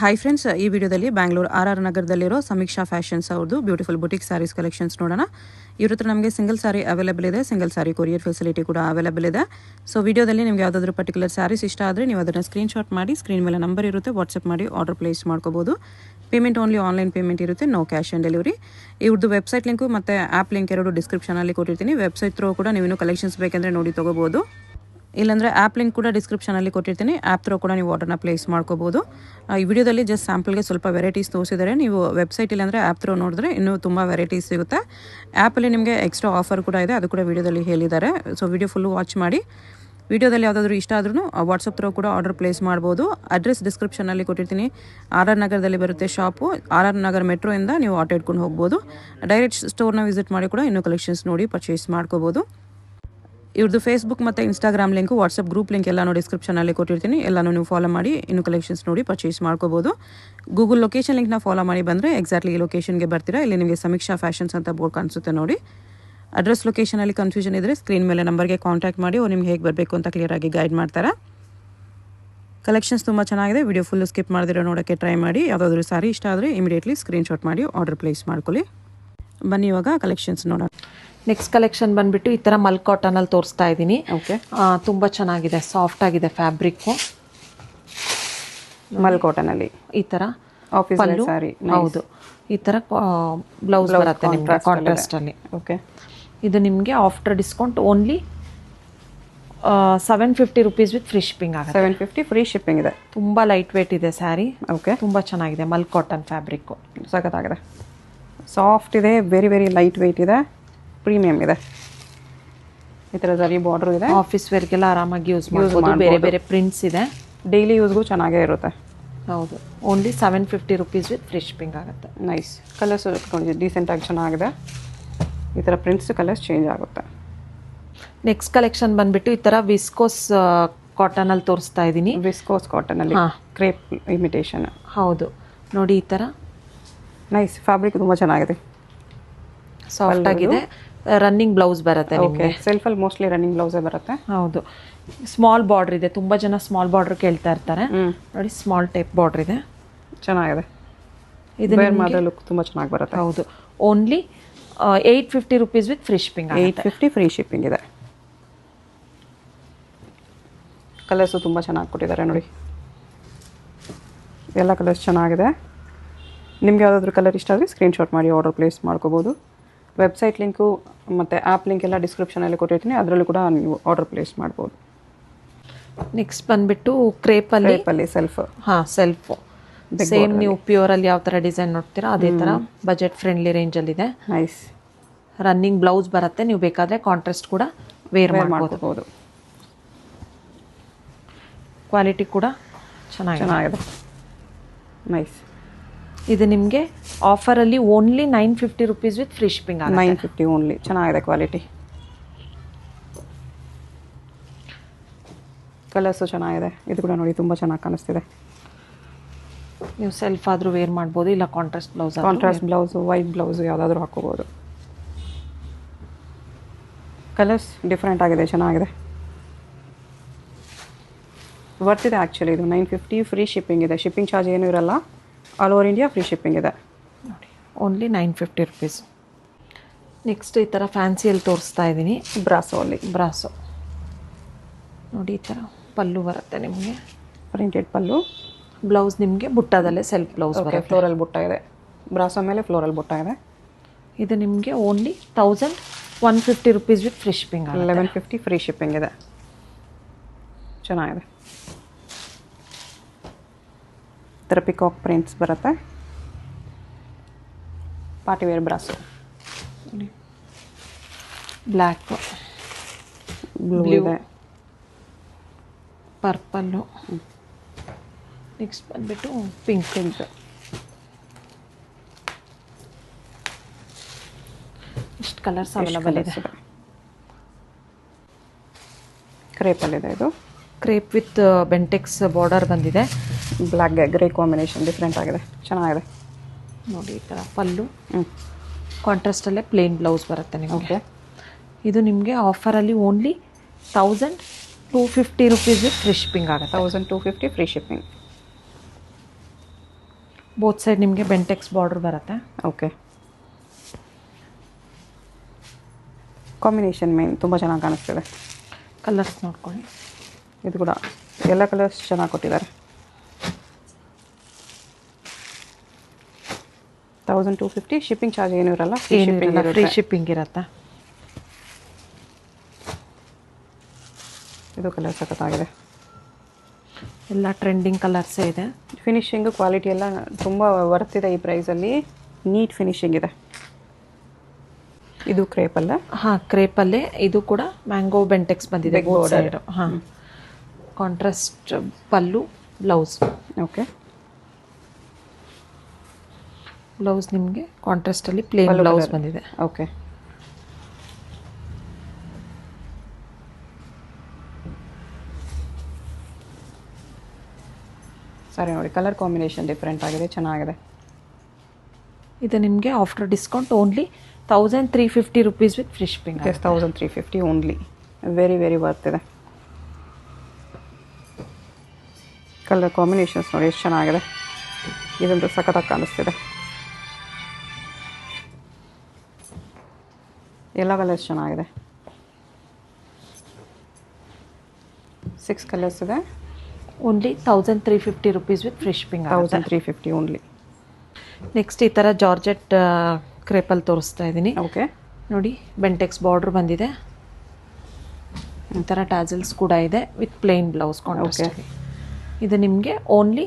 Hi friends, ಈ ವಿಡಿಯೋದಲ್ಲಿ Bangalore RR ನಗರದಲ್ಲಿರೋ ಸಮೀಕ್ಷಾ ಫ್ಯಾಷನ್ಸ್ ಅವ್ರದ್ದು ಬ್ಯೂಟಿಫುಲ್ ಬುಟಿಕ್ ಸ್ಯಾರೀಸ್ ಕಲೆಕ್ಷನ್ಸ್ ನೋಡೋಣ. ಇವ್ರ ಹತ್ರ ನಮಗೆ ಸಿಂಗಲ್ ಸ್ಯಾರಿ ಅವೈಲೇಬಲ್ ಇದೆ, ಸಿಂಗಲ್ ಸ್ಯಾರಿ ಕೊರಿಯರ್ ಫೆಸಿಲಿಟಿ ಕೂಡ ಅವೈಲೇಬಲ್ ಇದೆ. ಸೊ ವಿಡಿಯೋದಲ್ಲಿ ನಿಮಗೆ ಯಾವುದಾದ್ರೂ ಪರ್ಟಿಕ್ಯುಲರ್ ಸ್ಯಾರೀಸ್ ಇಷ್ಟ ಆದರೆ ನೀವು ಅದನ್ನು ಸ್ಕ್ರೀನ್ಶಾಟ್ ಮಾಡಿ, ಸ್ಕ್ರೀನ್ ಮೇಲೆ ನಂಬರ್ ಇರುತ್ತೆ, ವಾಟ್ಸಪ್ ಮಾಡಿ ಆರ್ಡರ್ ಪ್ಲೇಸ್ ಮಾಡ್ಕೋಬೋದು. ಪೇಮೆಂಟ್ ಓನ್ಲಿ ಆನ್ಲೈನ್ ಪೇಮೆಂಟ್ ಇರುತ್ತೆ, ನೋ ಕ್ಯಾಶ್ ಆನ್ ಡೆಲಿವರಿ. ಇವ್ರದ್ದು ವೆಬ್ಸೈಟ್ ಲಿಂಕು ಮತ್ತು ಆ್ಯಪ್ ಲಿಂಕ್ ಎರಡು ಡಿಸ್ಕ್ರಿಪ್ಷನಲ್ಲಿ ಕೊಟ್ಟಿರ್ತೀನಿ. ವೆಬ್ಸೈಟ್ ಥ್ರೂ ಕೂಡ ನೀವು ಕಲೆಕ್ಷನ್ಸ್ ಬೇಕೆಂದರೆ ನೋಡಿ ತೊಗೋಬೋದು. ಇಲ್ಲಾಂದರೆ ಆ್ಯಪ್ ಲಿಂಕ್ ಕೂಡ ಡಿಸ್ಕ್ರಿಪ್ಷನಲ್ಲಿ ಕೊಟ್ಟಿರ್ತೀನಿ, ಆ್ಯಪ್ ಥ್ರೂ ಕೂಡ ನೀವು ಆರ್ಡರ್ನ ಪ್ಲೇಸ್ ಮಾಡ್ಕೋಬೋದು. ಈ ವಿಡಿಯೋದಲ್ಲಿ ಜಸ್ಟ್ ಸ್ಯಾಂಪಲ್ಗೆ ಸ್ವಲ್ಪ ವೆರೈಟೀಸ್ ತೋರಿಸಿದ್ದಾರೆ. ನೀವು ವೆಬ್ಸೈಟ್ ಇಲ್ಲಾಂದರೆ ಆ್ಯಪ್ ಥ್ರೂ ನೋಡಿದ್ರೆ ಇನ್ನೂ ತುಂಬ ವೆರೈಟೀಸ್ ಸಿಗುತ್ತೆ. ಆ್ಯಪಲ್ಲಿ ನಿಮಗೆ ಎಕ್ಸ್ಟ್ರಾ ಆಫರ್ ಕೂಡ ಇದೆ, ಅದು ಕೂಡ ವಿಡಿಯೋದಲ್ಲಿ ಹೇಳಿದ್ದಾರೆ. ಸೊ ವಿಡಿಯೋ ಫುಲ್ಲು ವಾಚ್ ಮಾಡಿ. ವಿಡಿಯೋದಲ್ಲಿ ಯಾವುದಾದ್ರೂ ಇಷ್ಟ ಆದ್ರೂ ವಾಟ್ಸಪ್ ಥ್ರೂ ಕೂಡ ಆರ್ಡರ್ ಪ್ಲೇಸ್ ಮಾಡ್ಬೋದು. ಅಡ್ರೆಸ್ ಡಿಸ್ಕ್ರಿಪ್ಷನಲ್ಲಿ ಕೊಟ್ಟಿರ್ತೀನಿ. RR ನಗರದಲ್ಲಿ ಬರುತ್ತೆ ಶಾಪು. RR ನಗರ ಮೆಟ್ರೋಯಿಂದ ನೀವು ಆಟೋ ಇಟ್ಕೊಂಡು ಹೋಗ್ಬೋದು. ಡೈರೆಕ್ಟ್ ಸ್ಟೋರ್ನ ವಿಸಿಟ್ ಮಾಡಿ ಕೂಡ ಇನ್ನೂ ಕಲೆಕ್ಷನ್ಸ್ ನೋಡಿ ಪರ್ಚೇಸ್ ಮಾಡ್ಕೋಬೋದು. ಇವ್ರದ್ದು ಫೇಸ್ಬುಕ್ ಮತ್ತು Instagram link, WhatsApp group link ಎಲ್ಲನೂ ಡಿಸ್ಕ್ರಿಪ್ಷನಲ್ಲಿ ಕೊಟ್ಟಿರ್ತೀನಿ. ಎಲ್ಲನೂ ನೀವು ಫಾಲೋ ಮಾಡಿ ಇನ್ನೂ ಕಲೆಕ್ಷನ್ಸ್ ನೋಡಿ ಪರ್ಚೇಸ್ ಮಾಡ್ಕೋಬೋದು. ಗೂಗಲ್ ಲೊಕೇಶನ್ ಲಿಂಕ್ನ ಫಾಲೋ ಮಾಡಿ ಬಂದರೆ ಎಕ್ಸಾಕ್ಟ್ಲಿ ಈ ಲೊಕೇಶನ್ಗೆ ಬರ್ತೀರಾ. ಇಲ್ಲಿ ನಿಮಗೆ ಸಮೀಕ್ಷಾ ಫ್ಯಾಷನ್ಸ್ ಅಂತ ಬೋರ್ಡ್ ಕಾಣಿಸುತ್ತೆ ನೋಡಿ. ಅಡ್ರೆಸ್ ಲೊಕೇಶನಲ್ಲಿ ಕನ್ಫ್ಯೂಷನ್ ಇದ್ದರೆ ಸ್ಕ್ರೀನ್ ಮೇಲೆ ನಂಬರ್ಗೆ ಕಾಂಟ್ಯಾಕ್ಟ್ ಮಾಡಿ, ಅವ್ರು ನಿಮ್ಗೆ ಹೇಗೆ ಬರಬೇಕು ಅಂತ ಕ್ಲಿಯರಾಗಿ ಗೈಡ್ ಮಾಡ್ತಾರೆ. ಕಲೆಕ್ಷನ್ಸ್ ತುಂಬ ಚೆನ್ನಾಗಿದೆ. ವಿಡಿಯೋ ಫುಲ್ಲು ಸ್ಕಿಪ್ ಮಾಡಿದಿರೋ ನೋಡೋಕ್ಕೆ ಟ್ರೈ ಮಾಡಿ. ಯಾವುದಾದ್ರೂ ಸಾರಿ ಇಷ್ಟ ಆದರೆ ಇಮಿಡಿಯೇಟ್ಲಿ ಸ್ಕ್ರೀನ್ಶಾಟ್ ಮಾಡಿ ಆರ್ಡರ್ ಪ್ಲೇಸ್ ಮಾಡ್ಕೊಳ್ಳಿ. ಬನ್ನಿ ಇವಾಗ ಕಲೆಕ್ಷನ್ಸ್ ನೋಡೋಣ. ನೆಕ್ಸ್ಟ್ ಕಲೆಕ್ಷನ್ ಬಂದ್ಬಿಟ್ಟು ಈ ಥರ ಮಲ್ ಕಾಟನಲ್ಲಿ ತೋರಿಸ್ತಾ ಇದ್ದೀನಿ. ಓಕೆ, ತುಂಬ ಚೆನ್ನಾಗಿದೆ, ಸಾಫ್ಟ್ ಆಗಿದೆ ಫ್ಯಾಬ್ರಿಕ್ಕು. ಮಲ್ ಕಾಟನಲ್ಲಿ ಈ ಥರ ಆಫೀಸ್ ಸಾರಿ. ಹೌದು, ಈ ಥರ ಬ್ಲೌಸ್ ಬರುತ್ತೆ ನಿಮಗೆ ಕಾಂಟ್ರಾಸ್ಟಲ್ಲಿ. ಓಕೆ, ಇದು ನಿಮಗೆ after discount only 750 rupees with free shipping ಆಗುತ್ತೆ. 750 ಫ್ರೀ ಶಿಪ್ಪಿಂಗ್ ಇದೆ. ತುಂಬ ಲೈಟ್ ವೇಟ್ ಇದೆ ಸ್ಯಾರಿ. ಓಕೆ, ತುಂಬ ಚೆನ್ನಾಗಿದೆ. ಮಲ್ ಕಾಟನ್ ಫ್ಯಾಬ್ರಿಕ್ಕು ಸಖತ್ತಾಗಿದೆ, ಸಾಫ್ಟ್ ಇದೆ, ವೆರಿ ವೆರಿ ಲೈಟ್ ವೆಯ್ಟ್ ಇದೆ, ಪ್ರೀಮಿಯಮ್ ಇದೆ. ಈ ಥರ ಜರಿ ಬಾರ್ಡರ್ ಇದೆ. ಆಫೀಸ್ ವೇರ್ಗೆಲ್ಲ ಆರಾಮಾಗಿ ಯೂಸ್ ಮಾಡ್ಬೋದು. ಬೇರೆ ಬೇರೆ ಪ್ರಿಂಟ್ಸ್ ಇದೆ, ಡೈಲಿ ಯೂಸ್ಗೂ ಚೆನ್ನಾಗೇ ಇರುತ್ತೆ. ಹೌದು, only 750 rupees with free shipping ಆಗುತ್ತೆ. ನೈಸ್ ಕಲರ್ಸ್ ಡೀಸೆಂಟಾಗಿ ಚೆನ್ನಾಗಿದೆ. ಈ ಥರ ಪ್ರಿಂಟ್ಸ್ ಕಲರ್ಸ್ ಚೇಂಜ್ ಆಗುತ್ತೆ. ನೆಕ್ಸ್ಟ್ ಕಲೆಕ್ಷನ್ ಬಂದ್ಬಿಟ್ಟು ಈ ಥರ ವಿಸ್ಕೋಸ್ ಕಾಟನಲ್ಲಿ ತೋರಿಸ್ತಾ ಇದ್ದೀನಿ. ವಿಸ್ಕೋಸ್ ಕಾಟನಲ್ಲಿ ಕ್ರೇಪ್ ಇಮಿಟೇಷನ್. ಹೌದು, ನೋಡಿ ಈ ಥರ ನೈಸ್ ಫ್ಯಾಬ್ರಿಕ್ ತುಂಬ ಚೆನ್ನಾಗಿದೆ, ಸಾಫ್ಟ್ ಆಗಿದೆ. ರನ್ನಿಂಗ್ ಬ್ಲೌಸ್ ಬರುತ್ತೆ ನಿಮಗೆ. ಸೆಲ್ಫಲ್ಲಿ ಮೋಸ್ಟ್ಲಿ ರನ್ನಿಂಗ್ ಬ್ಲೌಸೇ ಬರುತ್ತೆ. ಹೌದು, ಸ್ಮಾಲ್ ಬಾರ್ಡರ್ ಇದೆ. ತುಂಬ ಜನ ಸ್ಮಾಲ್ ಬಾರ್ಡರ್ ಕೇಳ್ತಾ ಇರ್ತಾರೆ. ನೋಡಿ, ಸ್ಮಾಲ್ ಟೈಪ್ ಬಾರ್ಡರ್ ಇದೆ, ಚೆನ್ನಾಗಿದೆ. ಇದು ಮಾತ್ರ ಲುಕ್ ತುಂಬ ಚೆನ್ನಾಗಿ ಬರುತ್ತೆ. ಹೌದು, only 850 rupees with free shipping. 850 free shipping ಇದೆ. ಕಲರ್ಸು ತುಂಬ ಚೆನ್ನಾಗಿ ಕೊಟ್ಟಿದ್ದಾರೆ ನೋಡಿ. ಎಲ್ಲ ಕಲರ್ಸ್ ಚೆನ್ನಾಗಿದೆ. ನಿಮ್ಗೆ ಯಾವುದಾದ್ರೂ ಕಲರ್ ಇಷ್ಟ ಆದರೆ ಸ್ಕ್ರೀನ್ಶಾಟ್ ಮಾಡಿ ಆರ್ಡರ್ ಪ್ಲೇಸ್ ಮಾಡ್ಕೋಬೋದು. ವೆಬ್ಸೈಟ್ ಲಿಂಕು ಮತ್ತು ಆ್ಯಪ್ ಲಿಂಕ್ ಎಲ್ಲ ಡಿಸ್ಕ್ರಿಪ್ಷನಲ್ಲಿ ಕೊಟ್ಟಿರ್ತೀನಿ, ಅದರಲ್ಲೂ ಕೂಡ ನೀವು ಆರ್ಡರ್ ಪ್ಲೇಸ್ ಮಾಡ್ಬೋದು. ನೆಕ್ಸ್ಟ್ ಬಂದುಬಿಟ್ಟು ಕ್ರೇಪಲ್ಲಿ ಸೆಲ್ಫ್. ಸೆಲ್ಫು ಸೇಮ್ ನೀವು ಪ್ಯೂರಲ್ಲಿ ಯಾವ ಥರ ಡಿಸೈನ್ ನೋಡ್ತೀರಾ ಅದೇ ಥರ ಬಜೆಟ್ ಫ್ರೆಂಡ್ಲಿ ರೇಂಜಲ್ಲಿದೆ. ನೈಸ್ ರನ್ನಿಂಗ್ ಬ್ಲೌಸ್ ಬರುತ್ತೆ. ನೀವು ಬೇಕಾದರೆ ಕಾಂಟ್ರಾಸ್ಟ್ ಕೂಡ ವೇರ್ ಮಾಡ್ಬೋದು. ಕ್ವಾಲಿಟಿ ಕೂಡ ಚೆನ್ನಾಗಿದೆ. ನೈಸ್. ಇದು ನಿಮಗೆ ಆಫರಲ್ಲಿ only 950 rupees with free shipping. 950 only. ಚೆನ್ನಾಗಿದೆ ಕ್ವಾಲಿಟಿ. ಕಲರ್ಸು ಚೆನ್ನಾಗಿದೆ. ಇದು ಕೂಡ ನೋಡಿ ತುಂಬ ಚೆನ್ನಾಗಿ ಕಾಣಿಸ್ತಿದೆ. ನೀವು ಸೆಲ್ಫ್ ಆದರೂ ವೇರ್ ಮಾಡ್ಬೋದು, ಇಲ್ಲ ಕಾಂಟ್ರಾಸ್ಟ್ ಬ್ಲೌಸು ವೈಟ್ ಬ್ಲೌಸು ಯಾವುದಾದ್ರೂ ಹಾಕೋಬೋದು. ಕಲರ್ಸ್ ಡಿಫ್ರೆಂಟ್ ಆಗಿದೆ, ಚೆನ್ನಾಗಿದೆ, ವರ್ತಿದೆ ಆ್ಯಕ್ಚುಲಿ. ಇದು 950 ಫ್ರೀ ಶಿಪ್ಪಿಂಗ್ ಇದೆ. ಶಿಪ್ಪಿಂಗ್ ಚಾರ್ಜ್ ಏನೂ ಇರಲ್ಲ. All over India free shipping ಇದೆ. ನೋಡಿ, ಓನ್ಲಿ 950 ರುಪೀಸ್. ನೆಕ್ಸ್ಟ್ ಈ ಥರ ಫ್ಯಾನ್ಸಿಯಲ್ಲಿ ತೋರಿಸ್ತಾ ಇದ್ದೀನಿ. ಬ್ರಾಸೋ ನೋಡಿ, ಈ ಥರ ಪಲ್ಲು ಬರುತ್ತೆ ನಿಮಗೆ, ಪ್ರಿಂಟೆಡ್ ಪಲ್ಲು. ಬ್ಲೌಸ್ ನಿಮಗೆ ಬುಟ್ಟದಲ್ಲೇ ಸೆಲ್ಫ್ ಬ್ಲೌಸ್ ಬರುತ್ತೆ. ಫ್ಲೋರಲ್ ಬುಟ್ಟ ಇದೆ. ಬ್ರಾಸೋ ಮೇಲೆ ಫ್ಲೋರಲ್ ಬುಟ್ಟ ಇದೆ. ಇದು ನಿಮಗೆ only 1150 rupees with free shipping. 1150 free shipping ಇದೆ. ಚೆನ್ನಾಗಿದೆ. ಈ ಥರ ಪಿಕಾಕ್ ಪ್ರಿಂಟ್ಸ್ ಬರುತ್ತೆ. Party wear brasso. Black, blue ಇದೆ, ಪರ್ಪಲ್ಲು. ನೆಕ್ಸ್ಟ್ ಬಂದ್ಬಿಟ್ಟು ಪಿಂಕ್. ಇಷ್ಟು ಕಲರ್ಸ್ ಅವೈಲಬಲ್ ಇದೆ. ಕ್ರೇಪಲ್ಲಿದೆ. ಇದು ಕ್ರೇಪ್ ವಿತ್ ಬೆಂಟೆಕ್ಸ್ ಬಾರ್ಡರ್ ಬಂದಿದೆ. ಬ್ಲ್ಯಾಕ್ ಗ್ರೇ ಕಾಂಬಿನೇಷನ್ ಡಿಫ್ರೆಂಟ್ ಆಗಿದೆ, ಚೆನ್ನಾಗಿದೆ. ನೋಡಿ, ಈ ಥರ ಪಲ್ಲು. ಕಾಂಟ್ರಾಸ್ಟಲ್ಲೇ ಪ್ಲೇನ್ ಬ್ಲೌಸ್ ಬರುತ್ತೆ ನಿಮಗೆ. ಇದು ನಿಮಗೆ ಆಫರಲ್ಲಿ only 1250 rupees with free shipping ಆಗುತ್ತೆ. 1250 ಫ್ರೀ ಶಿಪ್ಪಿಂಗ್. ಬೋತ್ ಸೈಡ್ ನಿಮಗೆ ಬೆಂಟೆಕ್ಸ್ ಬಾರ್ಡರ್ ಬರುತ್ತೆ. ಓಕೆ, ಕಾಂಬಿನೇಷನ್ ಮೇನ್ ತುಂಬ ಚೆನ್ನಾಗಿ ಕಾಣಿಸ್ತಿದೆ. ಕಲರ್ಸ್ ನೋಡ್ಕೊಳ್ಳಿ. ಇದು ಕೂಡ ಎಲ್ಲ ಕಲರ್ಸ್ ಚೆನ್ನಾಗಿ ಕೊಟ್ಟಿದ್ದಾರೆ. 1250. ಶಿಪ್ಪಿಂಗ್ ಚಾರ್ಜ್ ಏನೂ ಇರಲ್ಲ, ಫ್ರೀ ಶಿಪ್ಪಿಂಗ್ ಇರುತ್ತೆ. ಇದು ಕಲರ್ ಸಖತ್ತಾಗಿದೆ. ಎಲ್ಲ ಟ್ರೆಂಡಿಂಗ್ ಕಲರ್ಸೇ ಇದೆ. ಫಿನಿಶಿಂಗು ಕ್ವಾಲಿಟಿ ಎಲ್ಲ ತುಂಬ ವರ್ತ್ ಇದೆ. ಈ ಪ್ರೈಸಲ್ಲಿ ನೀಟ್ ಫಿನಿಶಿಂಗ್ ಇದೆ. ಇದು ಕ್ರೇಪಲ್ಲ? ಹಾಂ, ಕ್ರೇಪಲ್ಲೇ. ಇದು ಕೂಡ ಮ್ಯಾಂಗೋ ಬೆಂಟೆಕ್ಸ್ ಬಂದಿದೆ ಬೋತ್ ಸೈಡ್. ಹಾಂ, ಕಾಂಟ್ರಾಸ್ಟ್ ಪಲ್ಲು, ಬ್ಲೌಸ್. ಓಕೆ, ಬ್ಲೌಸ್ ನಿಮಗೆ ಕಾಂಟ್ರಾಸ್ಟಲ್ಲಿ ಪ್ಲೇನ್ ಬ್ಲೌಸ್ ಬಂದಿದೆ. ಓಕೆ, ಸರಿ ನೋಡಿ, ಕಲರ್ ಕಾಂಬಿನೇಷನ್ ಡಿಫ್ರೆಂಟ್ ಆಗಿದೆ, ಚೆನ್ನಾಗಿದೆ. ಇದು ನಿಮಗೆ after discount only 1350 rupees with free shipping. 1350 only. Very very worth ಇದೆ. ಕಲರ್ ಕಾಂಬಿನೇಷನ್ಸ್ ನೋಡಿ ಎಷ್ಟು ಚೆನ್ನಾಗಿದೆ. ಇದಂತೂ ಸಖತ್ತಾಗಿ ಕಾಣಿಸ್ತಿದೆ. ಎಲ್ಲ ಕಲರ್ಸ್ ಚೆನ್ನಾಗಿದೆ. 6 ಕಲರ್ಸ್ ಇದೆ. Only 1350 rupees with free shipping. 1350 only. Next ಈ ಥರ ಜಾರ್ಜೆಟ್ ಕ್ರೇಪಲ್ಲಿ ತೋರಿಸ್ತಾ ಇದ್ದೀನಿ. ಓಕೆ, ನೋಡಿ, ಬೆಂಟೆಕ್ಸ್ ಬಾರ್ಡ್ರ್ ಬಂದಿದೆ. ಈ ಥರ ಟ್ಯಾಸಲ್ಸ್ ಕೂಡ ಇದೆ ವಿತ್ ಪ್ಲೇನ್ ಬ್ಲೌಸ್ ಕಾಂಟ್ರಾಸ್ಟ್. ಇದು ನಿಮಗೆ only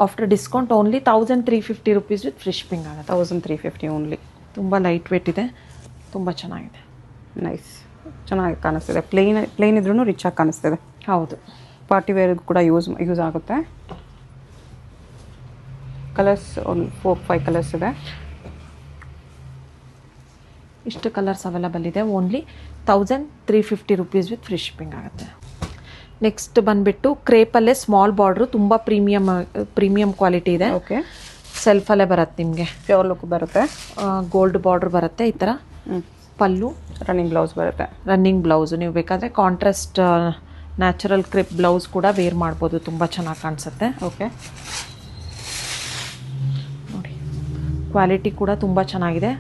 after discount only 1350 rupees with free shipping ಆಗುತ್ತೆ. 1350 ಓನ್ಲಿ. ತುಂಬ ಲೈಟ್ ವೇಟ್ ಇದೆ, ತುಂಬ ಚೆನ್ನಾಗಿದೆ. ನೈಸ್, ಚೆನ್ನಾಗಿ ಕಾಣಿಸ್ತಿದೆ. ಪ್ಲೇನ್ ಇದ್ರೂ ರಿಚ್ ಆಗಿ ಕಾಣಿಸ್ತಿದೆ. ಹೌದು, ಪಾರ್ಟಿ ವೇರ್ಗೂ ಕೂಡ ಯೂಸ್ ಆಗುತ್ತೆ. ಕಲರ್ಸ್ ಒಂದು 4-5 ಕಲರ್ಸ್ ಇದೆ. ಇಷ್ಟು ಕಲರ್ಸ್ ಅವೈಲಬಲ್ ಇದೆ. Only 1350 rupees with free shipping ಆಗುತ್ತೆ. ನೆಕ್ಸ್ಟ್ ಬಂದುಬಿಟ್ಟು ಕ್ರೇಪಲ್ಲೇ ಸ್ಮಾಲ್ ಬಾರ್ಡ್ರು, ತುಂಬ ಪ್ರೀಮಿಯಮ್ ಕ್ವಾಲಿಟಿ ಇದೆ. ಓಕೆ, ಸೆಲ್ಫಲ್ಲೇ ಬರುತ್ತೆ ನಿಮಗೆ. ಪ್ಯೂರ್ ಲುಕ್ ಬರುತ್ತೆ. ಗೋಲ್ಡ್ ಬಾರ್ಡ್ರ್ ಬರುತ್ತೆ. ಈ ಥರ ಪಲ್ಲು, ರನ್ನಿಂಗ್ ಬ್ಲೌಸ್ ಬರುತ್ತೆ. Running blouse. ನೀವು ಬೇಕಾದರೆ ಕಾಂಟ್ರಾಸ್ಟ್ ನ್ಯಾಚುರಲ್ ಕ್ರಿಪ್ ಬ್ಲೌಸ್ ಕೂಡ ವೇರ್ ಮಾಡ್ಬೋದು, ತುಂಬ ಚೆನ್ನಾಗಿ ಕಾಣಿಸುತ್ತೆ. ಓಕೆ, ನೋಡಿ, ಕ್ವಾಲಿಟಿ ಕೂಡ ತುಂಬ ಚೆನ್ನಾಗಿದೆ.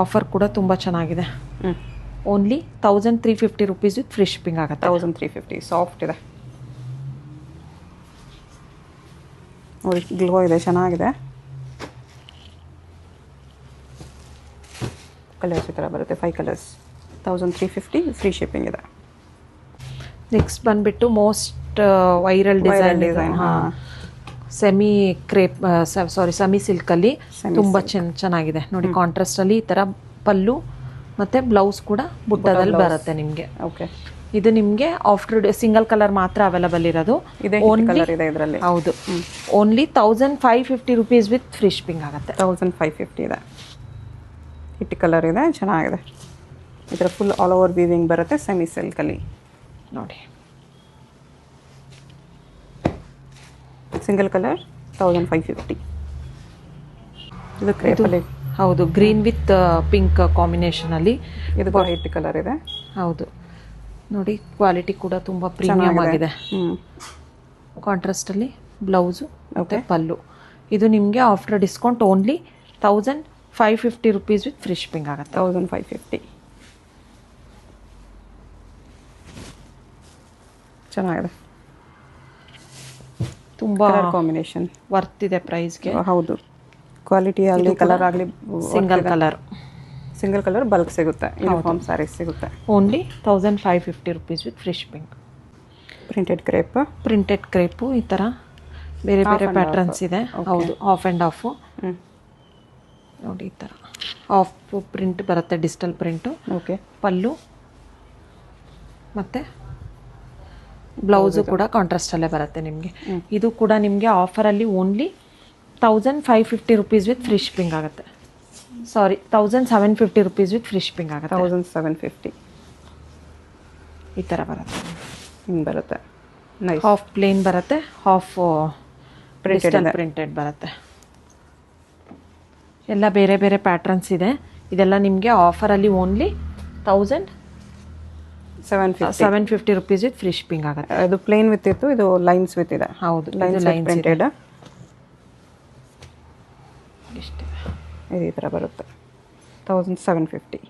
ಆಫರ್ ಕೂಡ ತುಂಬ ಚೆನ್ನಾಗಿದೆ. Only 1350 rupees with free shipping ಆಗುತ್ತೆ. 1350. ಸಾಫ್ಟ್ ಇದೆ ನೋಡಿ, ಗ್ಲೋ ಇದೆ, ಚೆನ್ನಾಗಿದೆ. ಕಲರ್ಸ್ ಈ ಥರ ಬರುತ್ತೆ. 5 ಕಲರ್ಸ್. 1350 ಫ್ರೀ ಶಿಪ್ಪಿಂಗ್ ಇದೆ. ನೆಕ್ಸ್ಟ್ ಬಂದುಬಿಟ್ಟು ಮೋಸ್ಟ್ ವೈರಲ್ ಡಿಸೈನ್. ಹಾಂ, ಸೆಮಿ ಕ್ರೇಪ್ ಸೆಮಿ ಸಿಲ್ಕಲ್ಲಿ ತುಂಬ ಚೆನ್ನಾಗಿದೆ ನೋಡಿ. ಕಾಂಟ್ರಾಸ್ಟಲ್ಲಿ ಈ ಥರ ಪಲ್ಲು ಮತ್ತು ಬ್ಲೌಸ್ ಕೂಡ ಬುಟ್ಟದಲ್ಲಿ ಬರುತ್ತೆ ನಿಮಗೆ. ಓಕೆ, ಇದು ನಿಮಗೆ ಆಫ್ಟರ್ ಸಿಂಗಲ್ ಕಲರ್ ಮಾತ್ರ ಅವೈಲಬಲ್ ಇರೋದು. ಕಲರ್ ಇದೆ ಇದರಲ್ಲಿ. ಹೌದು, only 1550 rupees with free shipping ಆಗುತ್ತೆ. 1550 ಇದೆ. ಹಿಟ್ ಕಲರ್ ಇದೆ, ಚೆನ್ನಾಗಿದೆ. ಈ ಥರ ಫುಲ್ ಆಲ್ ಓವರ್ ವೀವಿಂಗ್ ಬರುತ್ತೆ ಸೆಮಿ ಸಿಲ್ಕಲ್ಲಿ ನೋಡಿ. Single colour 1550. ಇದು ಕ್ರೇಪಲ್ಲಿ. ಹೌದು, ಗ್ರೀನ್ ವಿತ್ ಪಿಂಕ್ ಕಾಂಬಿನೇಷನಲ್ಲಿ. ಇದು ವೈಟ್ ಕಲರ್ ಇದೆ. ಹೌದು ನೋಡಿ, ಕ್ವಾಲಿಟಿ ಕೂಡ ತುಂಬ ಪ್ರೀಮಿಯಮ್ ಆಗಿದೆ. ಕಾಂಟ್ರಾಸ್ಟಲ್ಲಿ ಬ್ಲೌಸು ಮತ್ತು ಪಲ್ಲು. ಇದು ನಿಮಗೆ after discount only 1550 rupees with free shipping ಆಗುತ್ತೆ. 1550. ಚೆನ್ನಾಗಿದೆ, ತುಂಬ ಕಾಂಬಿನೇಷನ್ ವರ್ತ್ ಇದೆ ಪ್ರೈಸ್ಗೆ. ಹೌದು, ಕ್ವಾಲಿಟಿ ಆಗಲಿ ಕಲರ್ ಆಗಲಿ. ಸಿಂಗಲ್ ಕಲರ್ ಬಲ್ಕ್ ಸಿಗುತ್ತೆ. ಯೂನಿಫಾರ್ಮ್ ಸ್ಯಾರೀಸ್ ಸಿಗುತ್ತೆ. Only 1550 rupees with free shipping. Printed crepe ಈ ಥರ ಬೇರೆ ಬೇರೆ ಪ್ಯಾಟ್ರನ್ಸ್ ಇದೆ. ಹೌದು, ಆಫ್ ಆ್ಯಂಡ್ ಆಫು ನೋಡಿ. ಈ ಥರ ಆಫ್ ಪ್ರಿಂಟ್ ಬರುತ್ತೆ, ಡಿಜಿಟಲ್ ಪ್ರಿಂಟು. ಓಕೆ, ಪಲ್ಲು ಮತ್ತು ಬ್ಲೌಸು ಕೂಡ ಕಾಂಟ್ರಾಸ್ಟಲ್ಲೇ ಬರುತ್ತೆ ನಿಮಗೆ. ಇದು ಕೂಡ ನಿಮಗೆ ಆಫರಲ್ಲಿ only 1550 rupees with free shipping ಆಗುತ್ತೆ. Sorry, 1750 rupees with free shipping ಆಗುತ್ತೆ. 1750 ಈ ಥರ ಬರುತ್ತೆ. ಹಿಂಗೆ ಬರುತ್ತೆ. ನೈಸ್. ಹಾಫ್ ಪ್ಲೇನ್ ಬರುತ್ತೆ, ಹಾಫ್ ಪ್ರಿಂಟೆಡ್ ಬರುತ್ತೆ. ಎಲ್ಲ ಬೇರೆ ಬೇರೆ ಪ್ಯಾಟ್ರನ್ಸ್ ಇದೆ. ಇದೆಲ್ಲ ನಿಮಗೆ ಆಫರಲ್ಲಿ only 1750 rupees with free shipping ಆಗುತ್ತೆ. ಅದು ಪ್ಲೇನ್ ವಿತ್ ಇತ್ತು, ಇದು ಲೈನ್ಸ್ ವಿತ್ ಇದೆ. ಹೌದು, ಲೈನ್ಸ್ ಪ್ರಿಂಟೆಡ್. ಇಷ್ಟೇ. ಇದು ಈ ಥರ ಬರುತ್ತೆ 1750.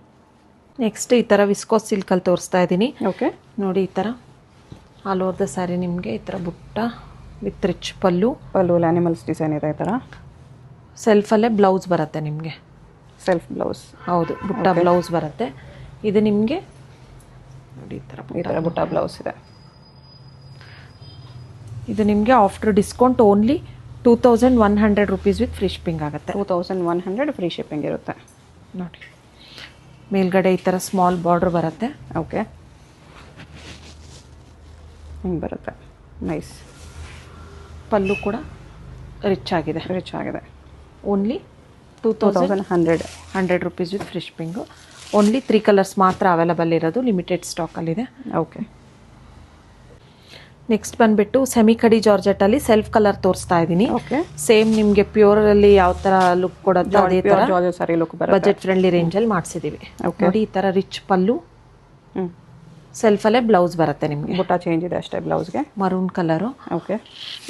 ನೆಕ್ಸ್ಟ್ ಈ ಥರ ವಿಸ್ಕೋಸ್ ಸಿಲ್ಕಲ್ಲಿ ತೋರಿಸ್ತಾ ಇದ್ದೀನಿ. ಓಕೆ, ನೋಡಿ ಈ ಥರ ಆಲ್ ಓವರ್ ದ ಸ್ಯಾರಿ ನಿಮಗೆ ಈ ಥರ ಬುಟ್ಟ with rich pallu animals design ಇದೆ. ಈ ಥರ ಸೆಲ್ಫಲ್ಲೇ ಬ್ಲೌಸ್ ಬರುತ್ತೆ ನಿಮಗೆ. ಸೆಲ್ಫ್ ಬ್ಲೌಸ್, ಹೌದು, ಬುಟ್ಟ ಬ್ಲೌಸ್ ಬರುತ್ತೆ. ಇದು ನಿಮಗೆ ನೋಡಿ ಈ ಥರ ಬುಟ್ಟ ಬ್ಲೌಸ್ ಇದೆ. ಇದು ನಿಮಗೆ after discount only 2100 rupees with free shipping ಆಗುತ್ತೆ. 2100 ಫ್ರೀ ಶಿಪ್ಪಿಂಗ್ ಇರುತ್ತೆ. ನೋಡಿ ಮೇಲ್ಗಡೆ ಈ ಥರ ಸ್ಮಾಲ್ ಬಾರ್ಡರ್ ಬರುತ್ತೆ. ಓಕೆ, ಹಿಂಗೆ ಬರುತ್ತೆ. ನೈಸ್. ಪಲ್ಲು ಕೂಡ ರಿಚ್ ಆಗಿದೆ. Only 2100 rupees with free shipping. Only 3 colours ಮಾತ್ರ ಅವೈಲಬಲ್ ಇರೋದು, ಲಿಮಿಟೆಡ್ ಸ್ಟಾಕಲ್ಲಿದೆ. ಓಕೆ, ನೆಕ್ಸ್ಟ್ ಬಂದುಬಿಟ್ಟು ಸೆಮಿ ಕಡಿ ಜಾರ್ಜೆಟಲ್ಲಿ ಸೆಲ್ಫ್ ಕಲರ್ ತೋರಿಸ್ತಾ ಇದ್ದೀನಿ. ಓಕೆ, ಸೇಮ್ ನಿಮಗೆ ಪ್ಯೂರಲ್ಲಿ ಯಾವ ಥರ ಲುಕ್ ಕೊಡುತ್ತೆ ಅದೇ ಥರ ಜಾರ್ಜೆಟ್ ಸಾರಿ ಲುಕ್ ಬರುತ್ತೆ. ಬಜೆಟ್ ಫ್ರೆಂಡ್ಲಿ ರೇಂಜಲ್ಲಿ ಮಾಡಿಸಿದ್ದೀವಿ. ನೋಡಿ ಈ ಥರ ರಿಚ್ ಪಲ್ಲು, ಸೆಲ್ಫಲ್ಲೇ ಬ್ಲೌಸ್ ಬರುತ್ತೆ ನಿಮಗೆ. ಬುಟ್ಟ ಚೇಂಜ್ ಇದೆ ಅಷ್ಟೇ ಬ್ಲೌಸ್ಗೆ, ಮರೂನ್ ಕಲರು. ಓಕೆ,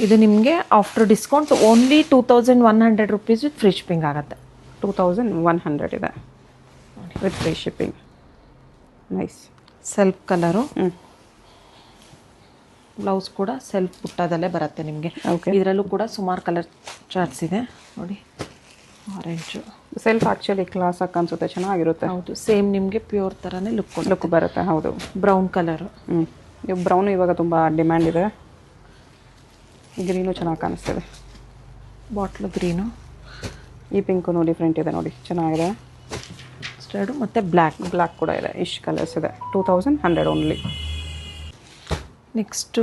ಇದು ನಿಮಗೆ after discount only 2100 rupees with free shipping ಆಗುತ್ತೆ. 2100 ಇದೆ with free shipping. Nice. Self colour, blouse ಕೂಡ ಸೆಲ್ಫ್ ಬುಟ್ಟದಲ್ಲೇ ಬರುತ್ತೆ ನಿಮಗೆ. ಇದರಲ್ಲೂ ಕೂಡ ಸುಮಾರು ಕಲರ್ ಚಾರ್ಟ್ಸ್ ಇದೆ. ನೋಡಿ ಆರೆಂಜು ಸೆಲ್ಫ್ ಆ್ಯಕ್ಚುಲಿ ಕ್ಲಾಸ್ ಆಗಿ ಅನ್ಸುತ್ತೆ, ಚೆನ್ನಾಗಿರುತ್ತೆ. ಹೌದು, ಸೇಮ್ ನಿಮಗೆ ಪ್ಯೂರ್ ಥರನೇ ಲುಕ್ ಬರುತ್ತೆ. ಹೌದು, ಬ್ರೌನ್ ಕಲರು. ಬ್ರೌನು ಇವಾಗ ತುಂಬ ಡಿಮ್ಯಾಂಡ್ ಇದೆ. ಗ್ರೀನು ಚೆನ್ನಾಗಿ ಕಾಣಿಸ್ತಿದೆ. ಬಾಟ್ಲು ಗ್ರೀನು, ಈ ಪಿಂಕು ಡಿಫ್ರೆಂಟ್ ಇದೆ ನೋಡಿ, ಚೆನ್ನಾಗಿದೆ. ಸ್ಟರ್ಡು ಮತ್ತು ಬ್ಲ್ಯಾಕ್ ಕೂಡ ಇದೆ. ಇಷ್ಟು ಕಲರ್ಸ್ ಇದೆ. 2100 ಓನ್ಲಿ. ನೆಕ್ಸ್ಟು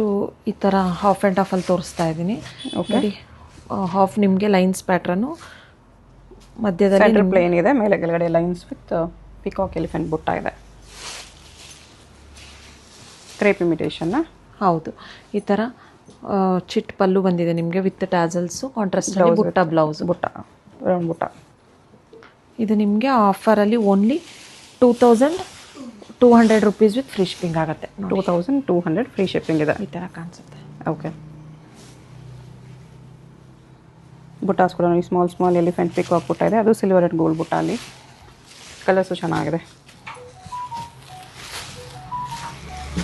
ಈ ಥರ ಹಾಫ್ ಆ್ಯಂಡ್ ಹಾಫಲ್ಲಿ ತೋರಿಸ್ತಾ ಇದ್ದೀನಿ. ನೋಡಿ ಹಾಫ್ ನಿಮಗೆ ಲೈನ್ಸ್ ಪ್ಯಾಟ್ರನ್ನು, ಮಧ್ಯದಲ್ಲಿ ಪ್ಲೇನ್ ಇದೆ, ಮೇಲೆ ಕೆಳಗಡೆ ಲೈನ್ಸ್ ವಿತ್ ಪಿಕಾಕ್ ಎಲಿಫೆಂಟ್ ಬುಟ್ಟ ಇದೆ. ಕ್ರೇಪ್ ಇಮಿಟೇಷನ್ನ. ಹೌದು, ಈ ಥರ ಚಿಟ್ ಪಲ್ಲು ಬಂದಿದೆ ನಿಮಗೆ ವಿತ್ ಟ್ಯಾಸಲ್ಸು, ಕಾಂಟ್ರಾಸ್ಟಲ್ಲಿ ಬುಟ್ಟ ಬ್ಲೌಸ್, ರೌಂಡ್ ಬುಟ್ಟ. ಇದು ನಿಮಗೆ ಆಫರಲ್ಲಿ only 2200 rupees with free shipping ಆಗುತ್ತೆ. 2200 ಫ್ರೀ ಶಿಪ್ಪಿಂಗ್ ಇದೆ. ಈ ಥರ ಕಾಣಿಸುತ್ತೆ. ಓಕೆ, ಬುಟ್ಟಾಸ್ ಕೂಡ ನೋಡಿ, ಸ್ಮಾಲ್ ಎಲಿಫೆಂಟ್ ಪಿಕಾಕ್ ಬುಟ್ಟ ಇದೆ. ಅದು ಸಿಲ್ವರ್ ಆ್ಯಂಡ್ ಗೋಲ್ಡ್ ಬುಟ್ಟ. ಅಲ್ಲಿ ಕಲರ್ಸು ಚೆನ್ನಾಗಿದೆ.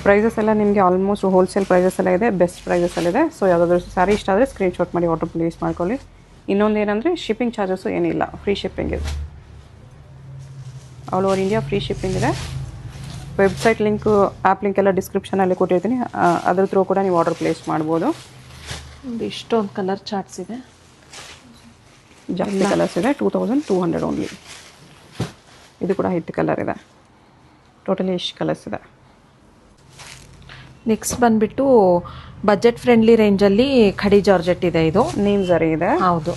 ಪ್ರೈಸಸ್ ಎಲ್ಲ ನಿಮಗೆ ಆಲ್ಮೋಸ್ಟ್ ಹೋಲ್ಸೇಲ್ ಪ್ರೈಸಸ್ ಎಲ್ಲ ಇದೆ, ಬೆಸ್ಟ್ ಪ್ರೈಸಸ್ಸಲ್ಲಿದೆ. ಸೊ ಯಾವುದಾದ್ರೂ ಸ್ಯಾರಿ ಇಷ್ಟ ಆದರೆ ಸ್ಕ್ರೀನ್ಶಾಟ್ ಮಾಡಿ ಆರ್ಡರ್ ಪ್ಲೇಸ್ ಮಾಡ್ಕೊಳ್ಳಿ. ಇನ್ನೊಂದು ಏನಂದರೆ ಶಿಪ್ಪಿಂಗ್ ಚಾರ್ಜಸ್ಸು ಏನಿಲ್ಲ, ಫ್ರೀ ಶಿಪ್ಪಿಂಗ್ ಇದೆ. All over India free shipping ಇದೆ. ವೆಬ್ಸೈಟ್ ಲಿಂಕು, ಆ್ಯಪ್ ಲಿಂಕ್ ಎಲ್ಲ ಡಿಸ್ಕ್ರಿಪ್ಷನಲ್ಲಿ ಕೊಟ್ಟಿರ್ತೀನಿ. ಅದ್ರ ಥ್ರೂ ಕೂಡ ನೀವು ಆರ್ಡರ್ ಪ್ಲೇಸ್ ಮಾಡ್ಬೋದು. ಇಷ್ಟೊಂದು ಕಲರ್ ಚಾರ್ಟ್ಸ್ ಇದೆ, ಜಾಸ್ತಿ ಕಲರ್ಸ್ ಇದೆ. 2200 ಓನ್ಲಿ. ಇದು ಕೂಡ ಹಿಟ್ ಕಲರ್ ಇದೆ. ಟೋಟಲಿ ಇಷ್ಟು ಕಲರ್ಸ್ ಇದೆ. ನೆಕ್ಸ್ಟ್ ಬಂದುಬಿಟ್ಟು ಬಜೆಟ್ ಫ್ರೆಂಡ್ಲಿ ರೇಂಜಲ್ಲಿ ಖಡಿ ಜಾರ್ಜೆಟ್ ಇದೆ. ಇದು ನೀಮ್ ಜರಿ ಇದೆ. ಹೌದು,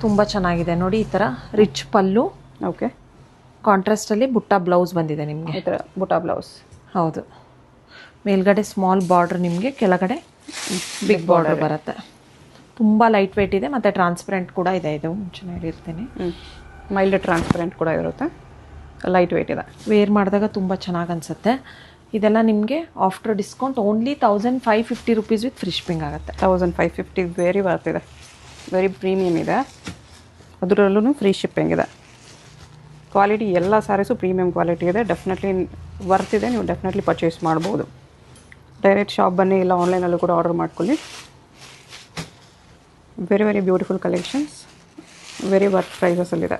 ತುಂಬ ಚೆನ್ನಾಗಿದೆ. ನೋಡಿ ಈ ಥರ ರಿಚ್ ಪಲ್ಲು, ಓಕೆ, ಕಾಂಟ್ರಾಸ್ಟಲ್ಲಿ ಬುಟ್ಟ ಬ್ಲೌಸ್ ಬಂದಿದೆ ನಿಮಗೆ. ಈ ಥರ ಬುಟ್ಟ ಬ್ಲೌಸ್. ಹೌದು, ಮೇಲ್ಗಡೆ ಸ್ಮಾಲ್ ಬಾರ್ಡ್ರ್, ನಿಮಗೆ ಕೆಳಗಡೆ ಬಿಗ್ ಬಾರ್ಡರ್ ಬರುತ್ತೆ. ತುಂಬ ಲೈಟ್ ವೆಯ್ಟ್ ಇದೆ ಮತ್ತು ಟ್ರಾನ್ಸ್ಪರೆಂಟ್ ಕೂಡ ಇದೆ. ಇದು ಮುಂಚೆ ಹೇಳಿರ್ತೀನಿ. ಮೈಲ್ಡ್ ಟ್ರಾನ್ಸ್ಪರೆಂಟ್ ಕೂಡ ಇರುತ್ತೆ, ಲೈಟ್ ವೆಯ್ಟ್ ಇದೆ. ವೇರ್ ಮಾಡಿದಾಗ ತುಂಬ ಚೆನ್ನಾಗಿ ಅನಿಸುತ್ತೆ. ಇದೆಲ್ಲ ನಿಮಗೆ after discount only 1550 rupees with free shipping ಆಗುತ್ತೆ. 1550 ವೆರಿ ವರ್ತ್ ಇದೆ, ವೆರಿ ಪ್ರೀಮಿಯಮ್ ಇದೆ. ಅದರಲ್ಲೂ ಫ್ರೀ ಶಿಪ್ಪಿಂಗ್ ಇದೆ. ಕ್ವಾಲಿಟಿ ಎಲ್ಲ ಸ್ಯಾರೀಸು ಪ್ರೀಮಿಯಮ್ ಕ್ವಾಲಿಟಿ ಇದೆ. ಡೆಫಿನೆಟ್ಲಿ ವರ್ತ್ ಇದೆ, ನೀವು ಡೆಫಿನೆಟ್ಲಿ ಪರ್ಚೇಸ್ ಮಾಡ್ಬೋದು. ಡೈರೆಕ್ಟ್ ಶಾಪ್ ಬನ್ನಿ, ಇಲ್ಲ ಆನ್ಲೈನಲ್ಲೂ ಕೂಡ ಆರ್ಡರ್ ಮಾಡ್ಕೊಳ್ಳಿ. Very beautiful collections, very worth ಪ್ರೈಸಸಲ್ಲಿದೆ.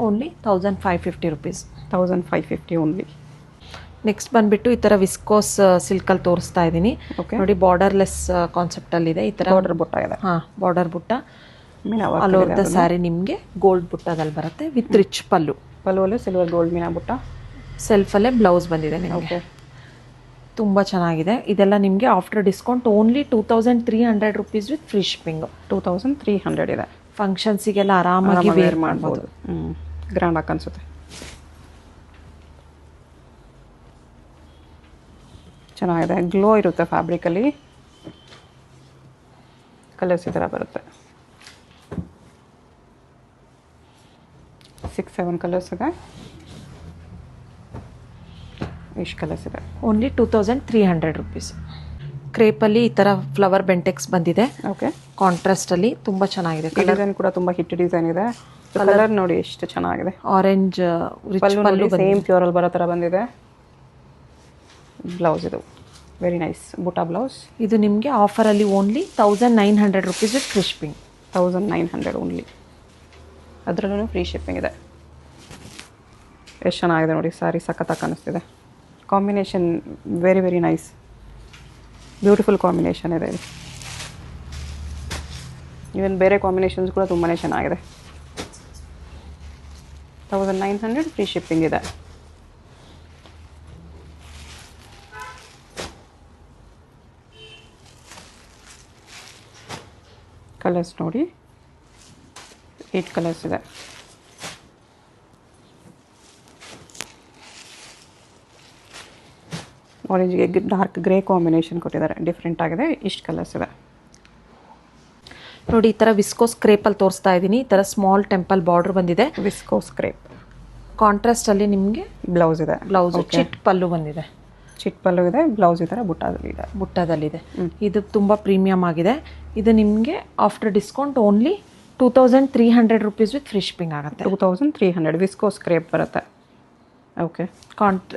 Only 1550 rupees. 1550 ಓನ್ಲಿ. ನೆಕ್ಸ್ಟ್ ಬಂದುಬಿಟ್ಟು ಈ ಥರ ವಿಸ್ಕೋಸ್ ಸಿಲ್ಕಲ್ಲಿ ತೋರಿಸ್ತಾ ಇದ್ದೀನಿ. ನೋಡಿ ಬಾರ್ಡರ್ಲೆಸ್ ಕಾನ್ಸೆಪ್ಟಲ್ಲಿದೆ. ಈ ಥರ ಬಾರ್ಡರ್ ಬುಟ್ಟ ಇದೆ. ಬಾರ್ಡರ್ ಬುಟ್ಟ. ಆಲ್ ಓವರ್ ದ ಸ್ಯಾರಿ ನಿಮಗೆ ಗೋಲ್ಡ್ ಬುಟ್ಟದಲ್ಲಿ ಬರುತ್ತೆ ವಿತ್ ರಿಚ್ ಪಲ್ಲು. ಪಲ್ಲುವಲ್ಲೂ ಸಿಲ್ವರ್ ಗೋಲ್ಡ್ ಮೀನಾ ಬುಟ್ಟ. ಸೆಲ್ಫಲ್ಲೇ ಬ್ಲೌಸ್ ಬಂದಿದೆ ನಿಮಗೆ. ತುಂಬ ಚೆನ್ನಾಗಿದೆ. ಇದೆಲ್ಲ ನಿಮಗೆ after discount only 2300 rupees with free shipping. 2300 ಇದೆ. ಫಂಕ್ಷನ್ಸಿಗೆಲ್ಲ ಆರಾಮಾಗಿ ವೇರ್ ಮಾಡ್ಬೋದು. ಗ್ರ್ಯಾಂಡ್ ಆಗಿ ಅನಿಸುತ್ತೆ. ಚೆನ್ನಾಗಿದೆ, ಗ್ಲೋ ಇರುತ್ತೆ ಫ್ಯಾಬ್ರಿಕಲ್ಲಿ. ಕಲರ್ಸ್ ಈ ಥರ ಬರುತ್ತೆ. 6-7 ಕಲರ್ಸ್ ಇದೆ. ಇಷ್ಟು ಕಲರ್ಸ್ ಇದೆ. Only 2300 rupees. ಕ್ರೇಪಲ್ಲಿ ಈ ಥರ ಫ್ಲವರ್ ಬೆಂಟೆಕ್ಸ್ ಬಂದಿದೆ. ಓಕೆ, ಕಾಂಟ್ರಾಸ್ಟಲ್ಲಿ ತುಂಬ ಚೆನ್ನಾಗಿದೆ. ಈ ಡಿಸೈನ್ ಕೂಡ ತುಂಬ ಹಿಟ್ ಡಿಸೈನ್ ಇದೆ. ಕಲರ್ ನೋಡಿ ಎಷ್ಟು ಚೆನ್ನಾಗಿದೆ. ಆರೆಂಜ್ ರಿಚ್ ಪಲ್ಲು ಸೇಮ್ ಪ್ಯೂರಲ್ಲಿ ಬರೋ ಥರ ಬಂದಿದೆ. ಬ್ಲೌಸ್ ಇದು ವೆರಿ ನೈಸ್ ಬುಟಾ ಬ್ಲೌಸ್. ಇದು ನಿಮಗೆ ಆಫರಲ್ಲಿ only 1900 rupees with free shipping. 1900 only. ಅದರಲ್ಲೂ ಫ್ರೀ ಶಿಪ್ಪಿಂಗ್ ಇದೆ. ಎಷ್ಟು ಚೆನ್ನಾಗಿದೆ ನೋಡಿ, ಸ್ಯಾರಿ ಸಖತ್ತಾಗಿ ಕಾಣಿಸ್ತಿದೆ. Combination very very nice, beautiful combination ಇದೆ ಇದು. ಈವನ್ ಬೇರೆ ಕಾಂಬಿನೇಷನ್ಸ್ ಕೂಡ ತುಂಬಾ ಚೆನ್ನಾಗಿದೆ. 1900 ಫ್ರೀ ಶಿಪ್ಪಿಂಗ್ ಇದೆ. ಕಲರ್ಸ್ ನೋಡಿ, 8 ಕಲರ್ಸ್ ಇದೆ. ಆರೆಂಜ್ಗೆ ಡಾರ್ಕ್ ಗ್ರೇ ಕಾಂಬಿನೇಷನ್ ಕೊಟ್ಟಿದ್ದಾರೆ, ಡಿಫ್ರೆಂಟ್ ಆಗಿದೆ. ಇಷ್ಟು ಕಲರ್ಸ್ ಇದೆ ನೋಡಿ. ಈ ಥರ ವಿಸ್ಕೋಸ್ ಕ್ರೇಪಲ್ಲಿ ತೋರಿಸ್ತಾ ಇದ್ದೀನಿ. ಈ ಥರ ಸ್ಮಾಲ್ ಟೆಂಪಲ್ ಬಾರ್ಡರ್ ಬಂದಿದೆ. ವಿಸ್ಕೋಸ್ ಕ್ರೇಪ್ ಕಾಂಟ್ರಾಸ್ಟಲ್ಲಿ ನಿಮಗೆ ಬ್ಲೌಸ್ ಇದೆ. ಬ್ಲೌಸು ಚಿಟ್ ಪಲ್ಲು ಬಂದಿದೆ. ಚಿಟ್ ಪಲ್ಲು ಇದೆ. ಬ್ಲೌಸ್ ಈ ಥರ ಬುಟ್ಟದಲ್ಲಿದೆ. ಇದು ತುಂಬ ಪ್ರೀಮಿಯಮ್ ಆಗಿದೆ. ಇದು ನಿಮಗೆ after discount only 2300 rupees with free shipping ಆಗುತ್ತೆ. 2300 ವಿಸ್ಕೋಸ್ ಕ್ರೇಪ್ ಬರುತ್ತೆ. ಓಕೆ,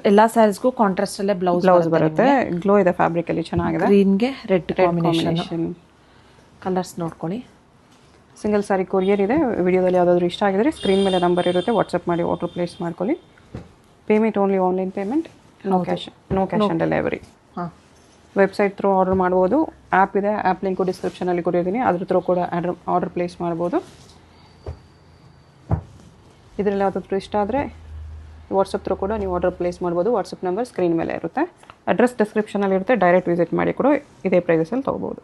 ಎಲ್ಲ ಸ್ಯಾರೀಸ್ಗೂ ಕಾಂಟ್ರಾಸ್ಟಲ್ಲೇ ಬ್ಲೌಸ್ ಬರುತ್ತೆ. ಗ್ಲೋ ಇದೆ ಫ್ಯಾಬ್ರಿಕಲ್ಲಿ, ಚೆನ್ನಾಗಿದೆ. ಗ್ರೀನ್ಗೆ ರೆಡ್ ಕಾಂಬಿನೇಷನ್. ಕಲರ್ಸ್ ನೋಡ್ಕೊಳ್ಳಿ. ಸಿಂಗಲ್ ಸಾರಿ ಕೊರಿಯರ್ ಇದೆ. ವಿಡಿಯೋದಲ್ಲಿ ಯಾವುದಾದ್ರೂ ಇಷ್ಟ ಆಗಿದ್ರೆ ಸ್ಕ್ರೀನ್ ಮೇಲೆ ನಂಬರ್ ಇರುತ್ತೆ, ವಾಟ್ಸಪ್ ಮಾಡಿ ಆರ್ಡರ್ ಪ್ಲೇಸ್ ಮಾಡ್ಕೊಳ್ಳಿ. Payment only online payment, no cash on delivery. ಹಾಂ, ವೆಬ್ಸೈಟ್ ಥ್ರೂ ಆರ್ಡರ್ ಮಾಡ್ಬೋದು. ಆ್ಯಪ್ ಇದೆ, ಆ್ಯಪ್ ಲಿಂಕು ಡಿಸ್ಕ್ರಿಪ್ಷನಲ್ಲಿ ಕೊಟ್ಟಿದ್ದೀನಿ, ಅದ್ರ ಥ್ರೂ ಕೂಡ ಆರ್ಡರ್ ಪ್ಲೇಸ್ ಮಾಡ್ಬೋದು. ಇದರಲ್ಲಿ ಯಾವುದಾದ್ರೂ ಇಷ್ಟ ಆದರೆ ವಾಟ್ಸಪ್ ಥ್ರೂ ಕೂಡ ನೀವು ಆರ್ಡರ್ ಪ್ಲೇಸ್ ಮಾಡ್ಬೋದು. ವಾಟ್ಸಪ್ ನಂಬರ್ ಸ್ಕ್ರೀನ್ ಮೇಲೆ ಇರುತ್ತೆ, ಅಡ್ರೆಸ್ ಡಿಸ್ಕ್ರಿಪ್ಷನಲ್ಲಿ ಇರುತ್ತೆ. ಡೈರೆಕ್ಟ್ ವಿಸಿಟ್ ಮಾಡಿ ಕೂಡ ಇದೇ ಪ್ರೈಸಲ್ಲಿ ತೊಗೋಬೋದು.